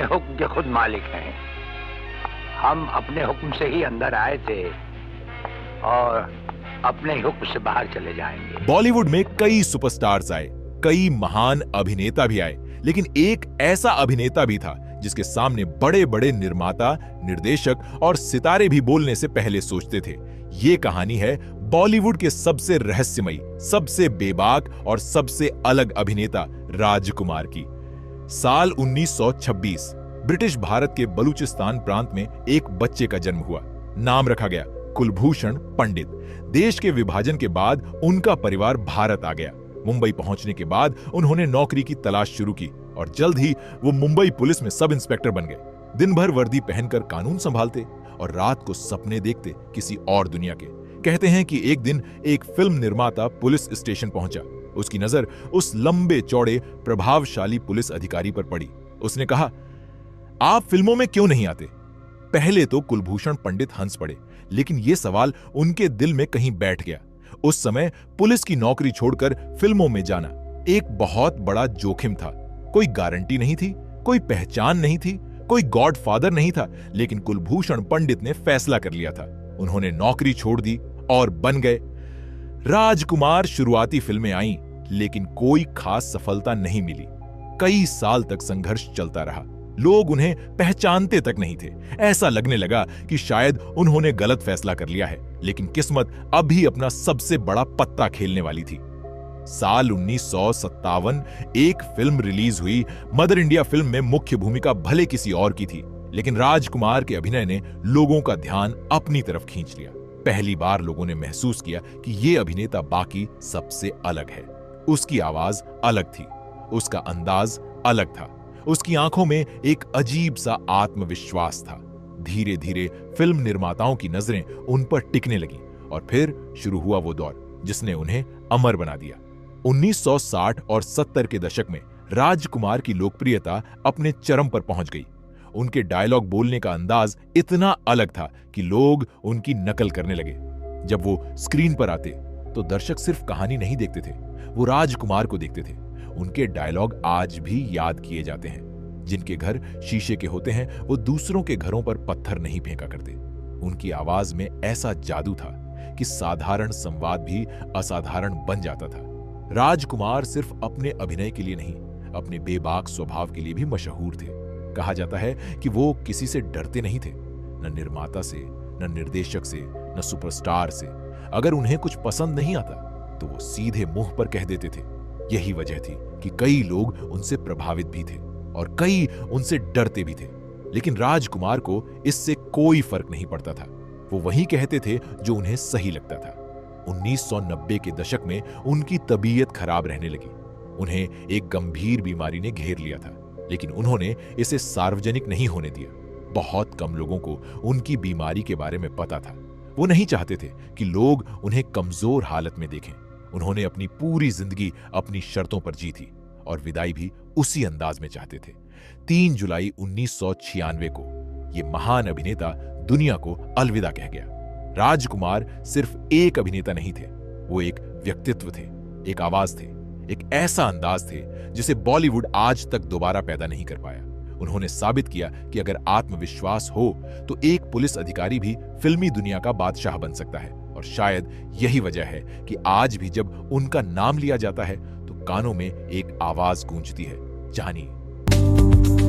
हुक्म के खुद मालिक हैं। हम अपने हुक्म से ही अंदर आए थे और अपने ही हुक्म से बाहर चले जाएंगे। बॉलीवुड में कई सुपरस्टार्स आए, कई महान अभिनेता भी आए, लेकिन एक ऐसा अभिनेता भी था जिसके सामने बड़े बड़े निर्माता, निर्देशक और सितारे भी बोलने से पहले सोचते थे। ये कहानी है बॉलीवुड के सबसे रहस्यमयी, सबसे बेबाक और सबसे अलग अभिनेता राजकुमार की। साल 1926 ब्रिटिश भारत के बलूचिस्तान प्रांत में एक बच्चे का जन्म हुआ। नाम रखा गया कुलभूषण पंडित। देश के विभाजन के बाद उनका परिवार भारत आ गया। मुंबई पहुंचने के बाद उन्होंने नौकरी की तलाश शुरू की और जल्द ही वो मुंबई पुलिस में सब इंस्पेक्टर बन गए। दिन भर वर्दी पहनकर कानून संभालते और रात को सपने देखते किसी और दुनिया के। कहते हैं कि एक दिन एक फिल्म निर्माता पुलिस स्टेशन पहुंचा। उसकी नजर उस लंबे चौड़े प्रभावशाली पुलिस अधिकारी पर पड़ी। उसने कहा, आप फिल्मों में क्यों नहीं आते? पहले तो कुलभूषण पंडित हंस पड़े, लेकिन यह सवाल उनके दिल में कहीं बैठ गया। उस समय पुलिस की नौकरी छोड़कर फिल्मों में जाना एक बहुत बड़ा जोखिम था। कोई गारंटी नहीं थी, कोई पहचान नहीं थी, कोई गॉडफादर नहीं था, लेकिन कुलभूषण पंडित ने फैसला कर लिया था। उन्होंने नौकरी छोड़ दी और बन गए राजकुमार। शुरुआती फिल्में आईं, लेकिन कोई खास सफलता नहीं मिली। कई साल तक संघर्ष चलता रहा। लोग उन्हें पहचानते तक नहीं थे। ऐसा लगने लगा कि शायद उन्होंने गलत फैसला कर लिया है, लेकिन किस्मत अभी अपना सबसे बड़ा पत्ता खेलने वाली थी। साल 1957 एक फिल्म रिलीज हुई। मदर इंडिया फिल्म में मुख्य भूमिका भले किसी और की थी, लेकिन राजकुमार के अभिनय ने लोगों का ध्यान अपनी तरफ खींच लिया। पहली बार लोगों ने महसूस किया कि ये अभिनेता बाकी सबसे अलग है। उसकी आवाज अलग थी, उसका अंदाज अलग था, उसकी आंखों में एक अजीब सा आत्मविश्वास था। धीरे धीरे फिल्म निर्माताओं की नजरें उन पर टिकने लगी और फिर शुरू हुआ वो दौर जिसने उन्हें अमर बना दिया। 1960 और 70 के दशक में राजकुमार की लोकप्रियता अपने चरम पर पहुंच गई। उनके डायलॉग बोलने का अंदाज इतना अलग था कि लोग उनकी नकल करने लगे। जब वो स्क्रीन पर आते तो दर्शक सिर्फ कहानी नहीं देखते थे, वो राजकुमार को देखते थे। उनके डायलॉग आज भी याद किए जाते हैं। जिनके घर शीशे के होते हैं वो दूसरों के घरों पर पत्थर नहीं फेंका करते। उनकी आवाज में ऐसा जादू था कि साधारण संवाद भी असाधारण बन जाता था। राजकुमार सिर्फ अपने अभिनय के लिए नहीं, अपने बेबाक स्वभाव के लिए भी मशहूर थे। कहा जाता है कि वो किसी से डरते नहीं थे, न निर्माता से, न निर्देशक से, न सुपरस्टार से। अगर उन्हें कुछ पसंद नहीं आता तो वो सीधे मुंह पर कह देते थे। यही वजह थी कि कई लोग उनसे प्रभावित भी थे और कई उनसे डरते भी थे। लेकिन राजकुमार को इससे कोई फर्क नहीं पड़ता था। वो वही कहते थे जो उन्हें सही लगता था। 1990 के दशक में उनकी तबीयत खराब रहने लगी। उन्हें एक गंभीर बीमारी ने घेर लिया था, लेकिन उन्होंने इसे सार्वजनिक नहीं होने दिया। बहुत कम लोगों को उनकी बीमारी के बारे में पता था। वो नहीं चाहते थे कि लोग उन्हें कमजोर हालत में देखें। उन्होंने अपनी पूरी जिंदगी अपनी शर्तों पर जी थी और विदाई भी उसी अंदाज में चाहते थे। 3 जुलाई 1996 को ये महान अभिनेता दुनिया को अलविदा कह गया। राजकुमार सिर्फ एक अभिनेता नहीं थे, वो एक व्यक्तित्व थे, एक आवाज थे, एक ऐसा अंदाज थे जिसे बॉलीवुड आज तक दोबारा पैदा नहीं कर पाया। उन्होंने साबित किया कि अगर आत्मविश्वास हो तो एक पुलिस अधिकारी भी फिल्मी दुनिया का बादशाह बन सकता है। और शायद यही वजह है कि आज भी जब उनका नाम लिया जाता है तो कानों में एक आवाज गूंजती है, जानिए।